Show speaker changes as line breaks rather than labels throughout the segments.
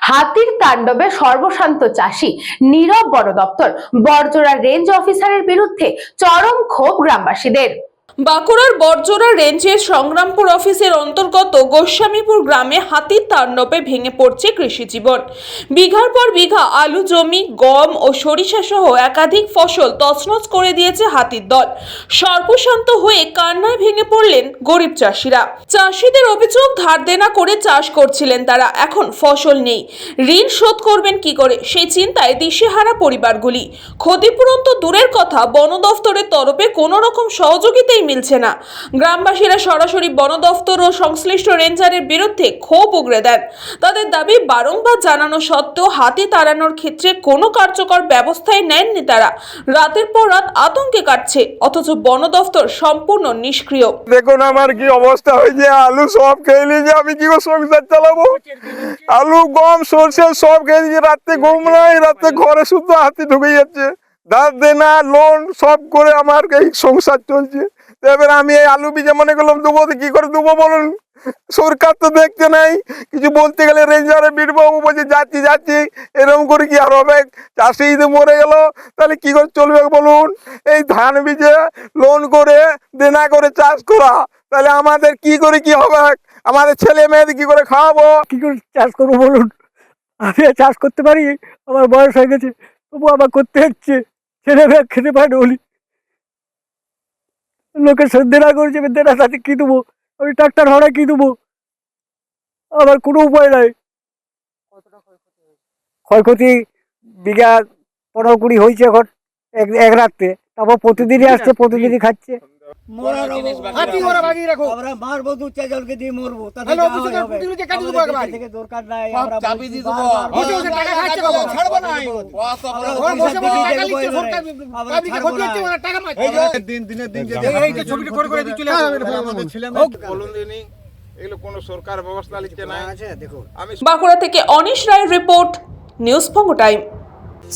হাতির তাণ্ডবে সর্বশান্ত চাষী নীরব বন দপ্তর। বড়জোড়া রেঞ্জ অফিসারের বিরুদ্ধে চরম ক্ষোভ গ্রামবাসীদের।
বাঁকুড়ার বড়জোড়া রেঞ্জের সংগ্রামপুর অফিসের অন্তর্গত গোস্বামীপুর গ্রামে হাতির তাণ্ডবে ভেঙে পড়ছে কৃষিজীবন। বিঘার পর বিঘা আলু জমি, গম ও সরিষা সহ একাধিক ফসল তছনছ করে দিয়েছে হাতির দল। সর্বশান্ত হয়ে কান্নায় ভেঙে পড়লেন গরিব চাষিরা। চাষিদের অভিযোগ, ধার দেনা করে চাষ করছিলেন তারা, এখন ফসল নেই, ঋণ শোধ করবেন কি করে সেই চিন্তায় দিশেহারা পরিবারগুলি। ক্ষতিপূরণ তো দূরের কথা, বন দফতরের তরফে কোনো রকম সহযোগিতাই মিলছে না। গ্রামবাসীরা সরাসরি বন দফতর ও সংশ্লিষ্ট রেঞ্জারের বিরুদ্ধে ক্ষোভ উগরে দেন। তাদের দাবি, বারংবার জানানো সত্ত্বেও হাতি তাড়ানোর ক্ষেত্রে কোনো কার্যকর ব্যবস্থাই নেননি তারা। রাতের পর রাত আতঙ্কে কাটছে, অথচ বন দফতর সম্পূর্ণ নিষ্ক্রিয়।
দেখুন আমার কি অবস্থা হয়েছে, আলু সব খেয়ে নিয়েছে, আমি কি করে সংসার চালাবো? আলু, গম, সরষে সব খেয়ে নিয়েছে, রাতে ঘুম নাই, রাতে ঘরে শুধু হাতি ঢুকে যাচ্ছে। ধার দেনা, লোন সব করে আমার এই সংসার চলছে। এবার আমি এই আলু বীজে মনে করলাম দেবো, কি করে দেবো বলুন? সরকার তো দেখতে নাই, কিছু বলতে গেলে রেঞ্জারে বীরবাবু বলছে যাচ্ছি, এরকম করে কি আর হবে? চাষি যদি মরে গেল তাহলে কি করে চলবে বলুন? এই ধান বীজে লোন করে দেনা করে চাষ করা, তাহলে আমাদের কি করে কি হবে? আমাদের ছেলে মেয়েদের কি করে খাওয়াবো?
কি করে চাষ করবো বলুন? আমি আর চাষ করতে পারি? আমার বয়স হয়ে গেছে, তবু আবার করতে হচ্ছে। ছেলে মেয়ে খেতে পারে বলি, লোকের দেনা করছে, দেনা সাথে কি দেবো? আমি ট্রাক্টর ভাড়া কি দেবো? আমার কোনো উপায় নাই। ক্ষয়ক্ষতি বিঘা 15-20 হয়েছে এখন এক রাত্রে। তারপর প্রতিদিনই আসছে, প্রতিদিনই খাচ্ছে। আমরা মারবো, 2-4 জনকে দিয়ে মরবো, তাতে দরকার নাই।
বাঁকুড়া থেকে অনিশ রায়ের report, news Banga time.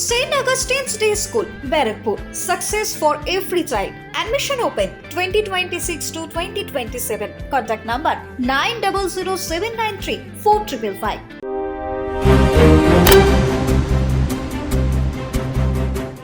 St. Augustine's Day School, Barrackpur. Success for every child. Admission open 2026 to 2027. Contact number 900793 4555.